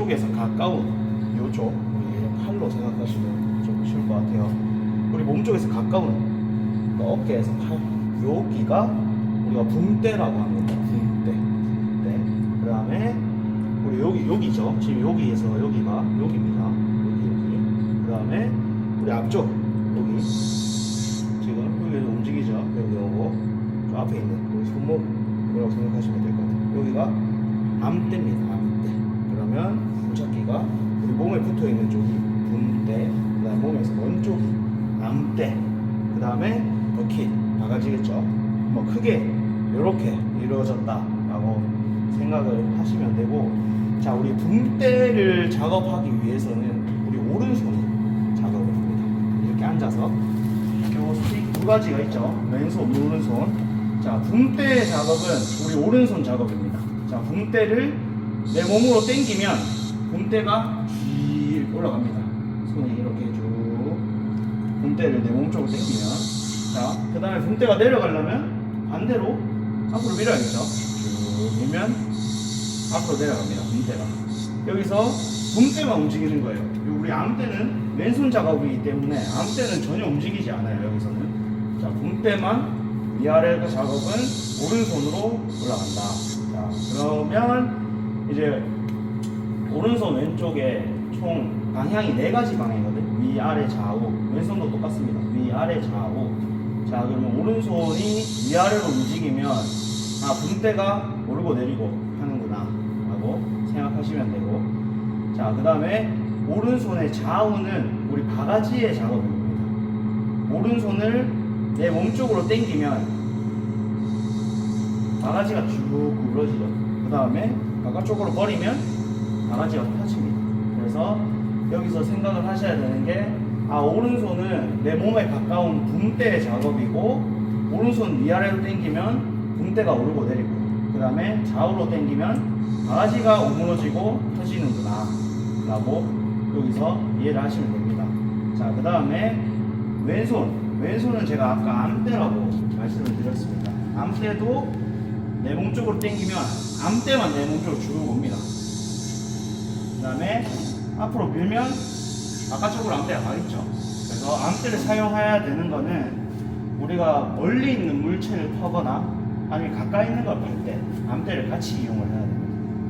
몸쪽에서 가까운 요쪽, 우리 팔로 생각하시면 좀 쉬울 것 같아요. 우리 몸쪽에서 가까운 어깨에서 팔, 여기가 우리가 붕대라고 합니다. 붕대. 그 다음에 우리 여기죠. 지금 여기에서 여기가 여기입니다. 여기. 그 다음에 우리 앞쪽 여기 지금 여기 움직이죠. 여기 오고 저 앞에 있는 우리 손목이라고 생각하시면 될 것 같아요. 여기가 암대입니다. 암대. 그러면 손잡기가 우리 몸에 붙어 있는 쪽이 붕대. 그 다음에 몸에서 먼 쪽이 암대. 그 다음에 버킷 바가지겠죠. 뭐 크게 이렇게 이루어졌다라고 생각을 하시면 되고, 자 우리 붕대를 작업하기 위해서는 우리 오른손이 작업을 합니다. 이렇게 앉아서 요 스틱 두 가지가 있죠. 왼손, 오른손. 자 붕대 작업은 우리 오른손 작업입니다. 자 붕대를 내 몸으로 당기면 붕대가 쭉 올라갑니다. 손이 이렇게 쭉 붕대를 내 몸 쪽으로 당기면, 자 그 다음에 붕대가 내려가려면 반대로 앞으로 밀어야겠죠. 쭉 밀면 앞으로 내려갑니다. 붕대가. 여기서 붕대만 움직이는 거예요. 우리 암대는 왼손 작업이기 때문에 암대는 전혀 움직이지 않아요. 여기서는. 자 붕대만 위아래 작업은 오른손으로 올라간다. 자 그러면 이제 오른손 왼쪽에 총 방향이 4가지 방향이거든. 위아래 좌우. 왼손도 똑같습니다. 위아래 좌우. 자 그러면 오른손이 위아래로 움직이면 아 붕대가 오르고 내리고 하는구나 라고 생각하시면 되고, 자 그 다음에 오른손의 좌우는 우리 바가지의 작업입니다. 오른손을 내 몸쪽으로 당기면 바가지가 쭉 구부러지죠. 그 다음에 바깥쪽으로 버리면 바가지가 펴집니다. 그래서 여기서 생각을 하셔야 되는 게, 아 오른손은 내 몸에 가까운 붕대의 작업이고, 오른손 위아래로 당기면 붕대가 오르고 내리고, 그 다음에 좌우로 당기면 바가지가 오므러지고 펴지는구나 라고 여기서 이해를 하시면 됩니다. 자 그 다음에 왼손은 제가 아까 암대라고 말씀을 드렸습니다. 암대도 내 몸쪽으로 당기면 암대만 내 몸쪽으로 쭉 옵니다. 그 다음에 앞으로 밀면 바깥쪽으로 암대가 가겠죠. 그래서 암대를 사용해야 되는 거는 우리가 멀리 있는 물체를 퍼거나 아니면 가까이 있는 걸 팔 때 암대를 같이 이용을 해야 됩니다.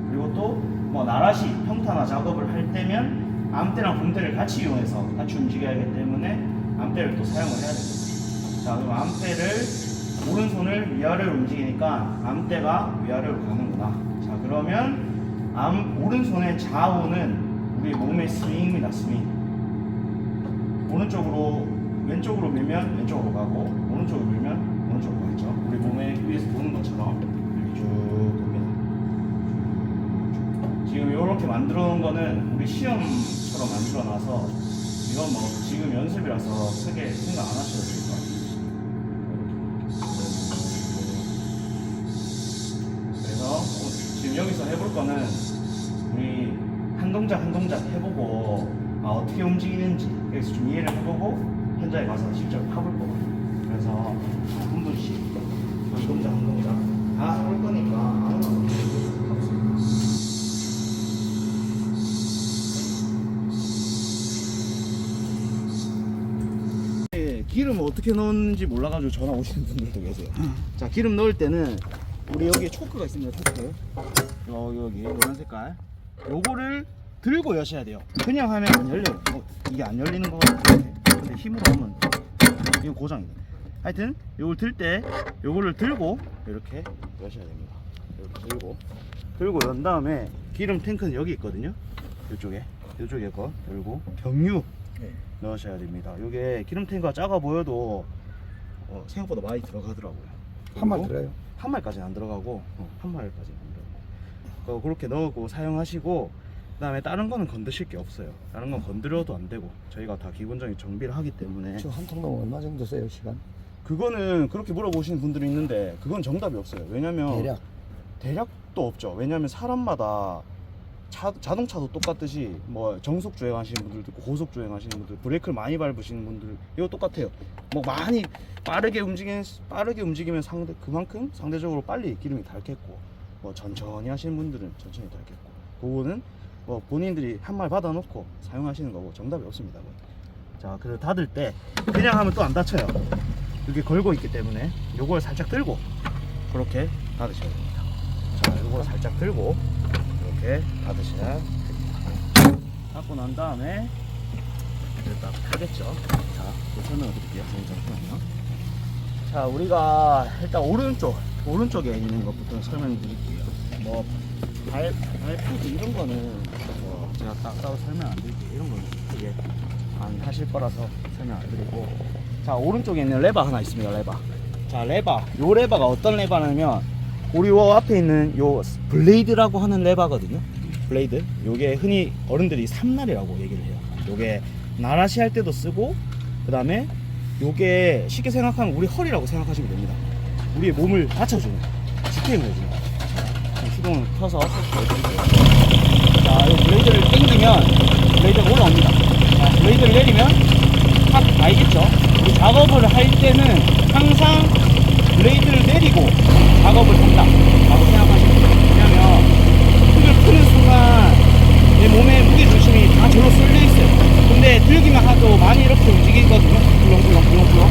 그리고 또 뭐 나라시 평탄화 작업을 할 때면 암대랑 붕대를 같이 이용해서 같이 움직여야 하기 때문에 암대를 또 사용을 해야 됩니다. 자 그럼 암대를 오른손을 위아래로 움직이니까 암대가 위아래로 가는구나. 자 그러면 오른손의 좌우는 우리 몸의 스윙입니다. 스윙. 오른쪽으로 왼쪽으로 밀면 왼쪽으로 가고, 오른쪽으로 밀면 오른쪽으로 가겠죠. 우리 몸에 위에서 보는 것처럼 이렇게 쭉 돕니다. 지금 이렇게 만들어 놓은 거는 우리 시험처럼 만들어 놔서 이건 뭐 지금 연습이라서 크게 생각 안 하셔도 될 것 같아요. 그래서 지금 여기서 해볼 거는 우리 한 동작 한 동작 해보고 어떻게 움직이는지 여기서 좀 이해를 해보고 현장에 가서 실제로 파볼 거거든요. 그래서 한 분씩 한 동작 한 동작 다 해볼 거니까 아무나 가보세요. 기름 어떻게 넣는지 몰라가지고 전화 오시는 분들도 계세요. 자 기름 넣을 때는 우리 여기에 초크가 있습니다. 초크 여기 노란 색깔 요거를 들고 여셔야 돼요. 그냥 하면 안 열려요. 이게 안 열리는 거 같은데, 근데 힘으로 하면 이건 고장이에요. 하여튼 요걸 들 때 요거를 들고 이렇게 여셔야 됩니다. 이렇게 들고 연 다음에 기름 탱크는 여기 있거든요. 이쪽에 거 들고 경유 넣으셔야 됩니다. 요게 기름 탱크가 작아 보여도 생각보다 많이 들어가더라고요. 한 말 들어요? 한 말까지는 안 들어가고 한 말까지는 안 들어가고 그렇게 넣고 사용하시고, 그 다음에 다른 거는 건드실 게 없어요. 다른 건 건드려도 안 되고 저희가 다 기본적인 정비를 하기 때문에. 지금 한 통 넣으면 얼마 정도 써요, 시간? 그거는 그렇게 물어보시는 분들이 있는데 그건 정답이 없어요. 왜냐면 대략도 없죠. 왜냐면 사람마다 자동차도 똑같듯이 뭐 정속 주행하시는 분들도 있고 고속 주행하시는 분들, 브레이크를 많이 밟으시는 분들 이거 똑같아요. 뭐 많이 빠르게 움직이면 그만큼 상대적으로 빨리 기름이 닳겠고, 뭐 천천히 하시는 분들은 천천히 닳겠고, 그거는 뭐 본인들이 한 말 받아놓고 사용하시는 거고 정답이 없습니다. 자, 그래서 닫을 때 그냥 하면 또 안 닫혀요. 이게 걸고 있기 때문에 요걸 살짝 들고 그렇게 닫으셔야 됩니다. 자, 요걸 살짝 들고 이렇게 닫으셔야 됩니다. 닫고 난 다음에 일단 타겠죠. 자, 또 설명을 드릴게요. 잠시만요. 자, 우리가 일단 오른쪽에 있는 것부터 설명드릴게요. 뭐 발푸드 이런 거는 뭐 제가 따로 설명 안 드릴게요. 이런 거는 크게 안 하실 거라서 설명 안 드리고. 자, 오른쪽에 있는 레바 하나 있습니다. 레바. 자, 요 레바가 어떤 레바냐면 우리 요 앞에 있는 요 블레이드라고 하는 레바거든요. 블레이드. 요게 흔히 어른들이 삼날이라고 얘기를 해요. 요게 나라시 할 때도 쓰고, 그 다음에 요게 쉽게 생각하면 우리 허리라고 생각하시면 됩니다. 우리의 몸을 받쳐주는, 지탱을 해주는. 시동을 켜서 보여드릴게요. 자, 이 블레이드를 당기면 블레이드가 올라옵니다. 자, 블레이드를 내리면 탁 알겠죠? 우리 작업을 할 때는 항상 블레이드를 내리고 작업을 한다 라고 생각하시면 돼요. 왜냐면 흙을 푸는 순간 내 몸의 무게중심이 다 절로 쏠려 있어요. 근데 들기만 하도 많이 이렇게 움직이거든요. 꿀렁꿀렁.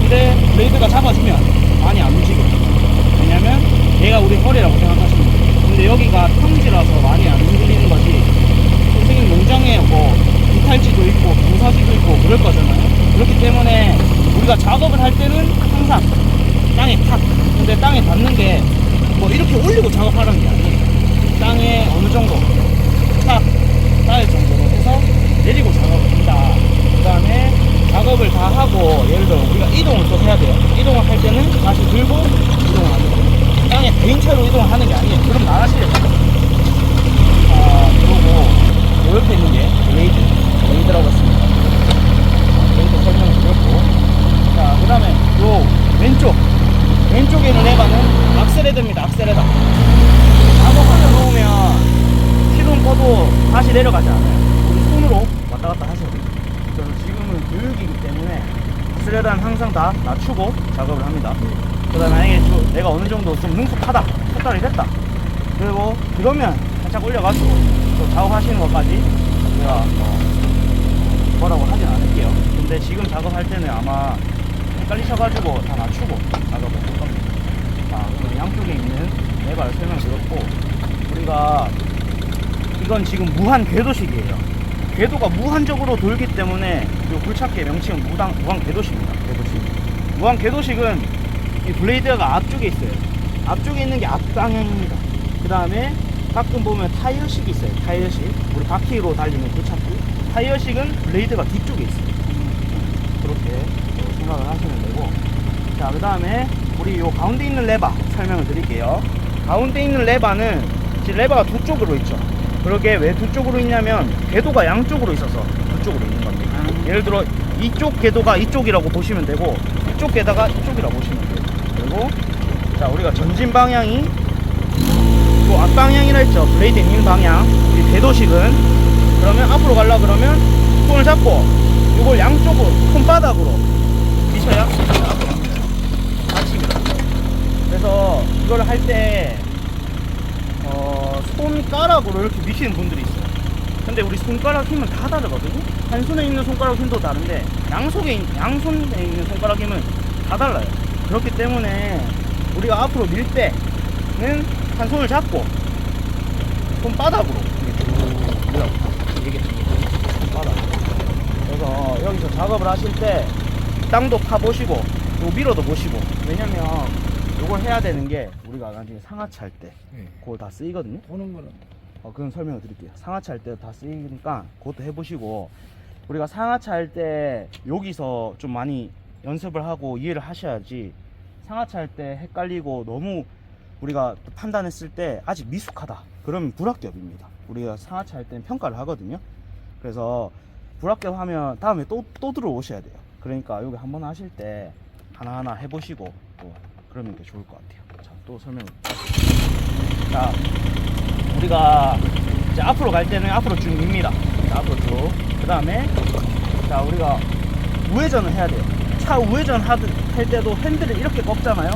근데 블레이드가 잡아주면 많이 안 움직여요. 왜냐면 얘가 우리 허리라고 생각하시면 돼요. 근데 여기가 평지라서 많이 안 흔들리는 거지. 선생님 농장에 뭐 이탈지도 있고 경사지도 있고 그럴 거잖아요. 그렇기 때문에 우리가 작업을 할 때는 항상 땅에 탁. 근데 땅에 닿는 게 뭐 이렇게 올리고 작업하라는 게 아니에요. 땅에 어느 정도 딱 닿을 정도로 해서 내리고 작업을 한다. 그 다음에 작업을 다 하고 예를 들어 우리가 이동을 또 해야 돼요. 이동을 할 때는 다시 들고 이동을 하는 거예요. 땅에 개인차로 이동을 하는 게 아니에요. 그럼 나가시려고. 그리고 요 옆에 있는 게 블레이드라고 했습니다. 블레이드 설명을 드렸고, 자, 그 다음에 요 왼쪽에 있는 레바는 악셀레더입니다. 악셀레더. 작업하려 놓으면 시동 꺼도 다시 내려가지 않아요. 우리 손으로 왔다 갔다 하셔야 돼요. 그래서 지금은 교육이기 때문에 악셀레더는 항상 다 낮추고 작업을 합니다. 그 다음에 만약에 내가 어느 정도 좀 능숙하다, 쳤다리 됐다, 그리고 그러면 살짝 올려가지고 또 작업하시는 것까지 제가 뭐라고 하진 않을게요. 근데 지금 작업할 때는 아마 헷갈리셔가지고 다 낮추고 작업을 할 겁니다. 자, 그럼 양쪽에 있는 레바를 설명드렸고, 우리가 이건 지금 무한 궤도식이에요. 궤도가 무한적으로 돌기 때문에 이 굴착기의 명칭은 무한 궤도식입니다. 무한 궤도식은 이 블레이드가 앞쪽에 있어요. 앞쪽에 있는 게 앞방향입니다. 그 다음에 가끔 보면 타이어식이 있어요. 타이어식. 우리 바퀴로 달리는 굴착기. 타이어식은 블레이드가 뒤쪽에 있어요. 그렇게 생각을 하시면 되고, 자, 그 다음에 우리 요 가운데 있는 레바 설명을 드릴게요. 가운데 있는 레바는 지금 레바가 두 쪽으로 있죠. 그러게 왜 두 쪽으로 있냐면 궤도가 양쪽으로 있어서 두 쪽으로 있는 겁니다. 예를 들어 이쪽 궤도가 이쪽이라고 보시면 되고, 이쪽 궤도가 이쪽이라고 보시면 돼요. 그리고 자, 우리가 전진 방향이 요 앞방향이라 했죠. 블레이드 있는 방향. 이 궤도식은 그러면 앞으로 가려 그러면 손을 잡고 이걸 양쪽으로 손바닥으로 미쳐야 다칩니다. 그래서 이걸 할 때 손가락으로 이렇게 미치는 분들이 있어요. 근데 우리 손가락 힘은 다 다르거든요. 한 손에 있는 손가락 힘도 다른데 양손에 있는 손가락 힘은 다 달라요. 그렇기 때문에 우리가 앞으로 밀 때는 한 손을 잡고 손바닥으로 이렇게 손바닥. 그래서 여기서 작업을 하실 때 땅도 파보시고 요 밀어도 보시고. 왜냐면 요걸 해야 되는 게 우리가 나중에 상하차 할 때 그걸 다 쓰이거든요. 보는 거는 그건 설명을 드릴게요. 상하차 할 때 다 쓰이니까 그것도 해보시고, 우리가 상하차 할 때 여기서 좀 많이 연습을 하고 이해를 하셔야지, 상하차 할 때 헷갈리고 너무 우리가 판단했을 때 아직 미숙하다 그러면 불합격입니다. 우리가 상하차 할 때는 평가를 하거든요. 그래서 불합격하면 다음에 또 들어오셔야 돼요. 그러니까 여기 한번 하실 때 하나하나 해보시고 또 그러면 게 좋을 것 같아요. 자, 또 설명. 자, 우리가 이제 앞으로 갈 때는 앞으로 쭉 밉니다. 자, 앞으로 쭉. 그 다음에 자, 우리가 우회전을 해야 돼요. 차 우회전 할 때도 핸들을 이렇게 꺾잖아요.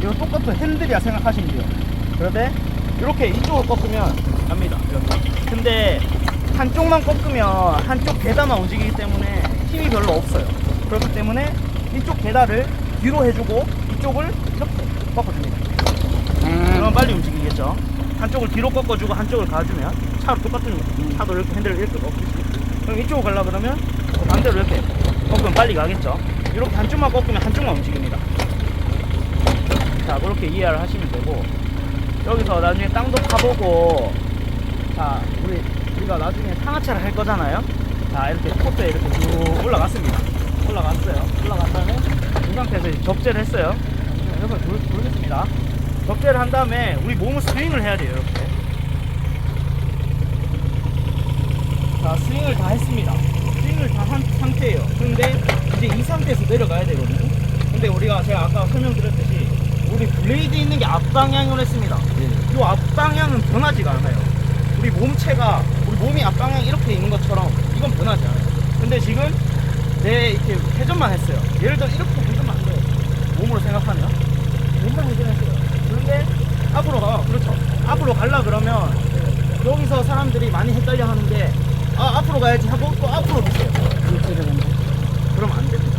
이거 똑같은 핸들이야 생각하시면 돼요. 그런데 이렇게 이쪽으로 꺾으면 갑니다. 이렇게. 근데 한쪽만 꺾으면 한쪽 계단만 움직이기 때문에 힘이 별로 없어요. 그렇기 때문에 이쪽 계단을 뒤로 해주고 이쪽을 이렇게 꺾어줍니다. 그러면 빨리 움직이겠죠. 한쪽을 뒤로 꺾어주고 한쪽을 가주면 차로 똑같은 거. 차도 이렇게 핸들을 이렇게 꺾듯이. 그럼 이쪽으로 가려고 그러면 반대로 이렇게 꺾으면 빨리 가겠죠. 이렇게 한쪽만 꺾으면 한쪽만 움직입니다. 자, 그렇게 이해를 하시면 되고, 여기서 나중에 땅도 파보고, 자, 우리가 나중에 상하차를 할 거잖아요. 자, 이렇게 코트에 이렇게 쭉 올라갔습니다. 올라갔어요. 올라간 다음에 이 상태에서 이제 접재를 했어요. 이렇게 돌겠습니다. 접재를 한 다음에 우리 몸을 스윙을 해야 돼요. 이렇게. 자, 스윙을 다 했습니다. 스윙을 다 한 상태예요. 근데 이제 이 상태에서 내려가야 되거든요. 근데 우리가 제가 아까 설명드렸듯이 우리 블레이드 있는 게 앞방향으로 했습니다. 이 앞방향은 변하지가 않아요. 우리 몸체가, 우리 몸이 앞방향 이렇게 있는 것처럼 이건 변하지 않아요. 근데 지금 내 이렇게 회전만 했어요. 예를 들어 이렇게 회전만 한 거예요. 몸으로 생각하면 몸만 회전했어요. 그런데 앞으로 가. 그렇죠. 앞으로 가려 그러면 여기서 사람들이 많이 헷갈려 하는데, 아, 앞으로 가야지 하고 또 앞으로 미세요. 그러면 안 됩니다.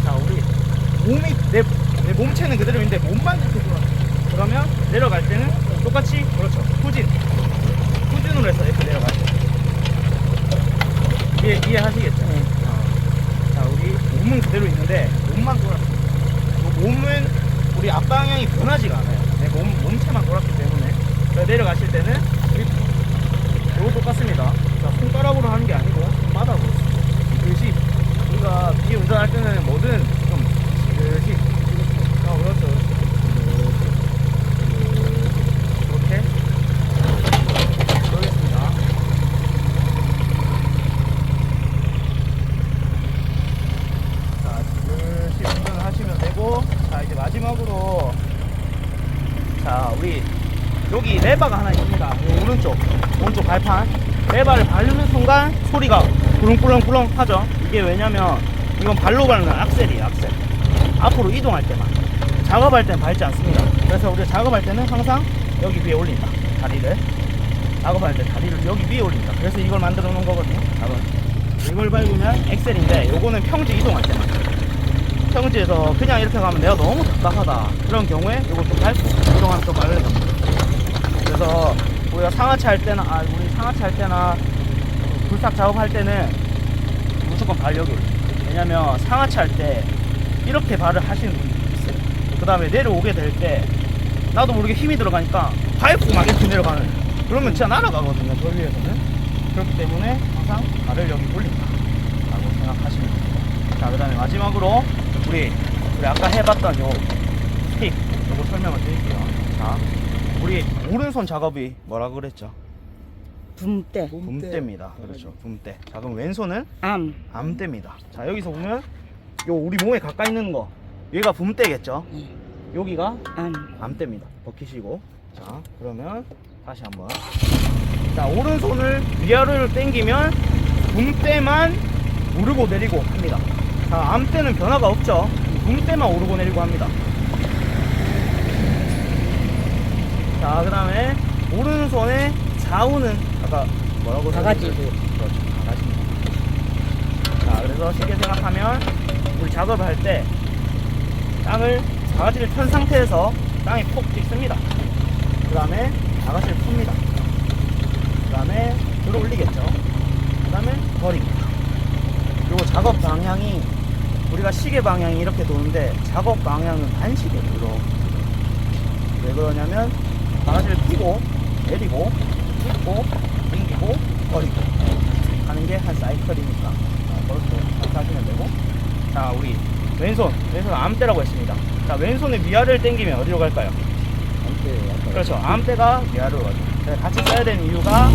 자, 우리 몸이 내 몸체는 그대로 있는데 몸만 이렇게 돌아. 그러면 내려갈 때는 똑같이, 그렇죠, 후진으로 해서 이렇게 내려가죠. 이해하시겠죠? 자, 우리 몸은 그대로 있는데 몸만 돌았어요. 몸은 우리 앞방향이 변하지가 않아요. 내 몸체만 돌았기 때문에. 내려가실 때는 이거 똑같습니다. 자, 손가락으로 하는 게 아니고 바닥으로 지그시. 우리가 비에 운전할 때는 뭐든 좀 지그시. 그렇죠. 이렇게 그러겠습니다. 자, 지그시 운전을 하시면 되고, 자, 이제 마지막으로, 자, 우리 여기 레바가 하나 있습니다. 오른쪽 발판 레바를 밟는 순간 소리가 꾸렁꾸렁꾸렁 하죠. 이게 왜냐면 이건 발로 밟는 악셀이에요. 악셀. 앞으로 이동할 때만, 작업할 때는 밟지 않습니다. 그래서 우리가 작업할 때는 항상 여기 위에 올린다. 다리를 작업할 때 다리를 여기 위에 올린다. 그래서 이걸 만들어 놓은 거거든요. 이걸 밟으면 엑셀인데, 요거는 평지 이동할 때만. 평지에서 그냥 이렇게 가면 내가 너무 답답하다, 그런 경우에 요거 좀 밟고 이동하면 또 밟을 겁니다. 그래서 우리가 상하차 할 때나, 우리 상하차 할 때나 불탁 작업할 때는 무조건 발 여기 올려요. 왜냐면 상하차 할 때 이렇게 발을 하시는 분들이 있어요. 그 다음에 내려오게 될 때 나도 모르게 힘이 들어가니까 밟고 막 이렇게 내려가는, 그러면 진짜 날아가거든요, 저 위에서는. 그렇기 때문에 항상 발을 여기 올린다 라고 생각하시면 됩니다. 자, 그 다음에 마지막으로 우리 아까 해봤던 요 스틱, 요거 설명을 드릴게요. 자, 우리 오른손 작업이 뭐라고 그랬죠? 붐대, 붐대입니다. 그렇죠, 붐대. 자, 그럼 왼손은 암, 암대입니다. 자, 여기서 보면 요 우리 몸에 가까이 있는 거, 얘가 붐대겠죠? 여기가 암대입니다. 벗기시고. 자, 그러면 다시 한번. 자, 오른손을 위아래로 당기면 붐대만 오르고 내리고 합니다. 자, 암대는 변화가 없죠. 붐대만 오르고 내리고 합니다. 자, 그 다음에 오른손의 좌우는 아까 뭐라고 가가지. 그렇죠, 가가지입니다. 자, 그래서 쉽게 생각하면 우리 작업을 할 때 땅을, 가가지를 편 상태에서 땅에 푹 찍습니다. 그 다음에 가가지를 풉니다. 그 다음에 들어 올리겠죠. 그 다음에 버립니다. 그리고 작업 방향이, 우리가 시계 방향이 이렇게 도는데 작업 방향은 반시계로 이렇게. 왜 그러냐면 가가지를 펴고 내리고 짚고 당기고 버리고 하는 게 한 사이클이니까 그렇게 생각하시면 되고. 자, 우리 왼손 암대라고 했습니다. 자, 왼손의 위아래를 당기면 어디로 갈까요? 그렇죠, 암대가 위아래로 가죠. 그래서 같이 써야 되는 이유가,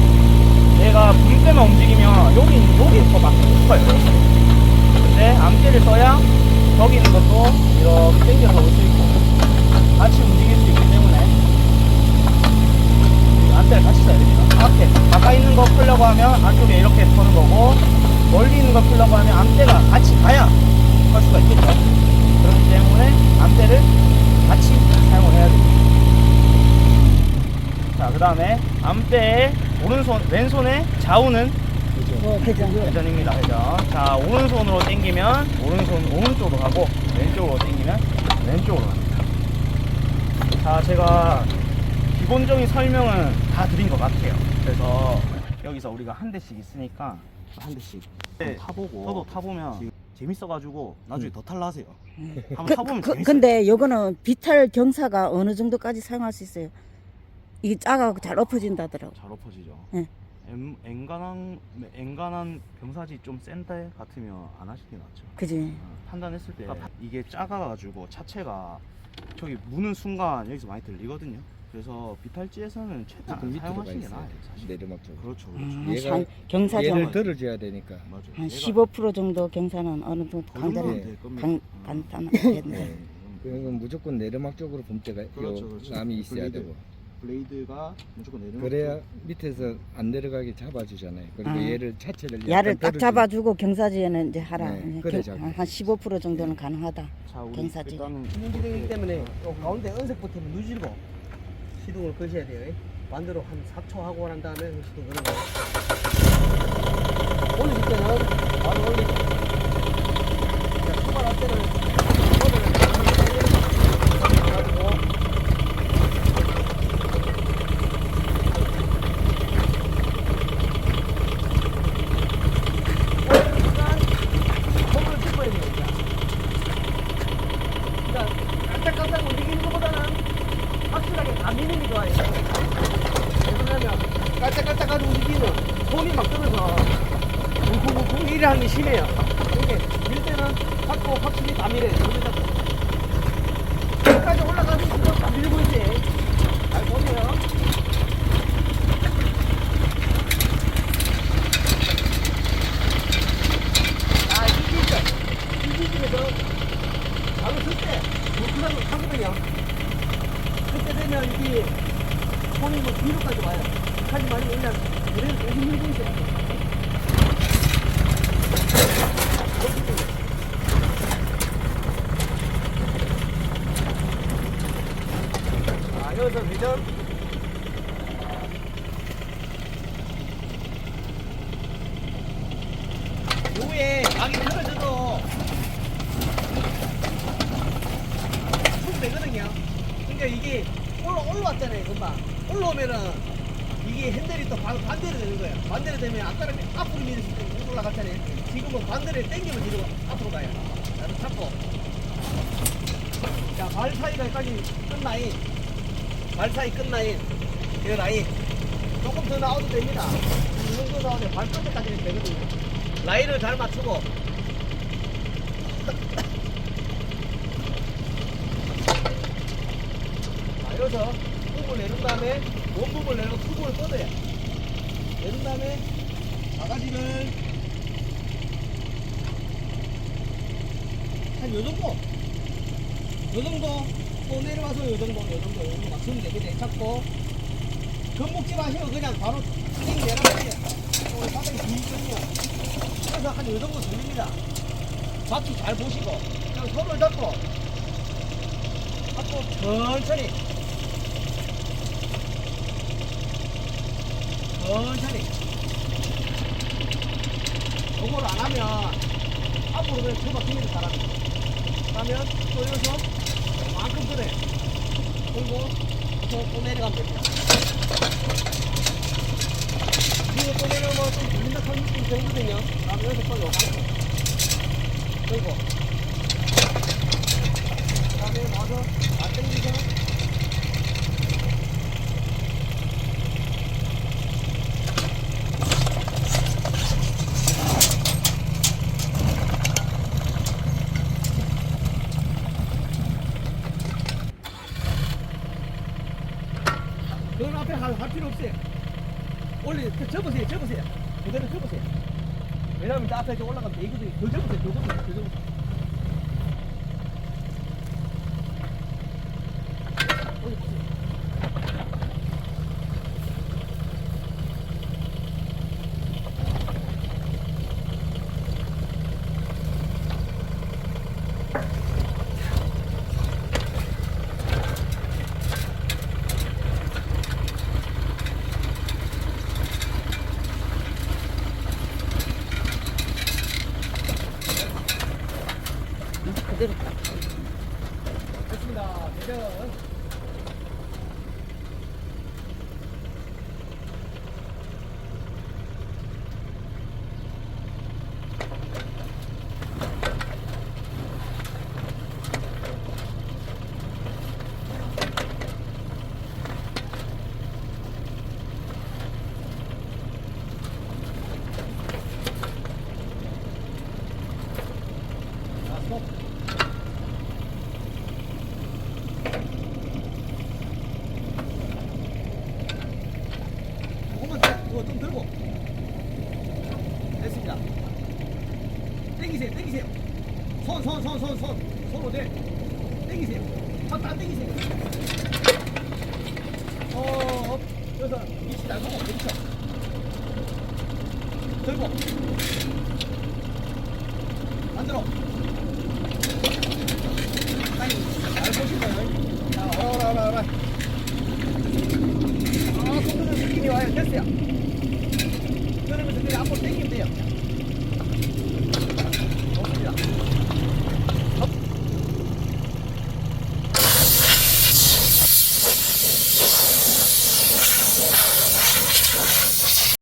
내가 붐대만 움직이면 여기 더 맞고 싶어요. 근데 암대를 써야 저기 있는 것도 이렇게 당겨서 올 수 있고 같이 움직일 수 있기 때문에 암대를 같이 써야 됩니다. 앞에 가까이 있는 거 풀려고 하면 안쪽에 이렇게 서는 거고, 멀리 있는 거 풀려고 하면 암대가 같이 가야 할 수가 있겠죠. 그렇기 때문에 암대를 같이 사용을 해야 됩니다. 자, 자, 그 다음에 암대의 오른손, 왼손의 좌우는 회전. 회전입니다. 회전. 자, 오른손으로 당기면 오른쪽으로 가고, 왼쪽으로 당기면 왼쪽으로 갑니다. 자, 제가 기본적인 설명은 다 드린 것 같아요. 그래서 여기서 우리가 한 대씩 있으니까 한 대씩 타보고, 저도 타보면 재밌어가지고 나중에 더 탈라 하세요. 한번 타보면 재밌어요. 근데 요거는 비탈 경사가 어느 정도까지 사용할 수 있어요? 이게 작아서 잘 엎어진다더라고. 잘 엎어지죠. 네. 엔간한 병사지 좀 센데 같으면 안 하시는 게 낫죠. 그지? 판단했을 때 이게 작아가지고 차체가 저기 무는 순간 여기서 많이 들리거든요. 그래서 비탈지에서는 최대한 조금 밑으로 가 사용하시는 게 있어야 나아요. 돼. 사실. 내리막 쪽으로. 그렇죠, 그렇죠. 얘가 경사 얘를 정 들어줘야 되니까. 맞아요. 한 얘가 15% 정도 경사는 어느 정도 그 정도는 네. 될 겁니다. 간단하겠네. 네. 그건 무조건 내리막 쪽으로 봄때가 그렇죠, 요 그렇죠. 남이 있어야 블레이드. 되고. 블레이드가 무조건 내리막. 그래야 밑에서 안 내려가게 잡아주잖아요. 그러니까 아. 얘를 차체를 야를 약간 딱 들어주는- 잡아주고 경사지에는 이제 하라. 네, 이제 그래, 한 15% 정도는 가능하다. 자, 우리 경사지. 일단은 기능이기 때문에 요 가운데 은색 버튼을 누르고 시동을 거셔야 돼요. 반대로 한 4초 하고 난 다음에 시동 거는 거예요. 올리실 때는 바로 올리고, 자, 출발할 때는 가지고 손을 짚어야 돼요. 그러니까 깜짝깜짝 움직이는 것보다는 확실하게 다 미는 게 좋아요. 왜냐면 깔짝깔짝하게 움직이면 손이 막 떨어서 쿵쿵쿵쿵 일을 하는 게 심해요. 이게 밀 때는 잡고 확실히 다 밀어요. 손을 잡고. 끝까지 올라가서 지금 다 밀고 있지. 잘 보세요. 아, 이기죠. 바로 쓸때 불크라고 타거든요. 그때 되면 이게 손이 뭐 뒤로까지 와요. 하지만 그냥 그래도 계속 밀고 있어요. 자, 여기서 회전. 요에 각이 틀어져도 되거든요. 그러니까 이게 올라왔잖아요, 금방. 올라오면은 이게 핸들이 또 바로 반대로 되는 거예요. 반대로 되면 아까는 앞으로 밀었을 때 올라갔잖아요. 지금은 반대로 당기면 뒤로 앞으로 가요. 나를 잡고. 자, 발 사이까지 끝 라인. 발 사이 끝 라인. 이 라인. 조금 더 나와도 됩니다. 이 정도 나오면 발끝까지는 되거든요. 라인을 잘 맞추고. 여기서 굽을 내린 다음에 원굽을 내고 투굽을 뻗어요. 내린 다음에 바가지를 한 요정도 또 내려와서 요정도 맞추면 되겠네. 잡고 겁먹지 마시고 그냥 바로 띵 내려가세요. 오늘 바닥이 길거든요. 그래서 한 요정도 돌립니다. 바퀴 잘 보시고 그냥 손을 잡고 천천히 요걸 안 하면 앞으로 그냥 쳐박 힙니다 사람이. 그러면 또 여기서 만큼 그래 그리고 또 내려가면 됩니다. 그리고 또 내려오면 좀 돌린다 한 느낌이 들거든요. 그러면 여기서 또 요만큼 그리고 그 다음에 와서 안 당기서 그건 앞에 할 필요 없어요. 접으세요. 그대로 접으세요. 왜냐면 이제 앞에 올라가면 되거든요. 더 접으세요. 당기세요, 당기세요. 손으로 돼. 당기세요. 확딱 당기세요. 그래서 위치 잘 보고, 그렇죠. 들고. 만들어. 잘 보신 거예요. 자, 오라. 손드는 느낌이 와요. 됐어요.